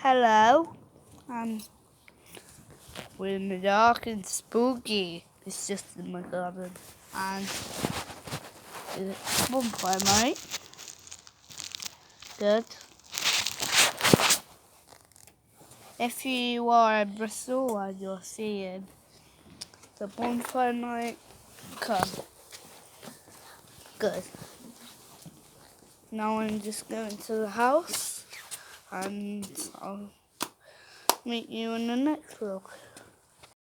Hello. We're in the dark and spooky. It's just in my garden. And it's bonfire night. Good. If you are in Bristol and you're seeing the bonfire night, come. Good. Now I'm just going to the house and I'll meet you in the next vlog.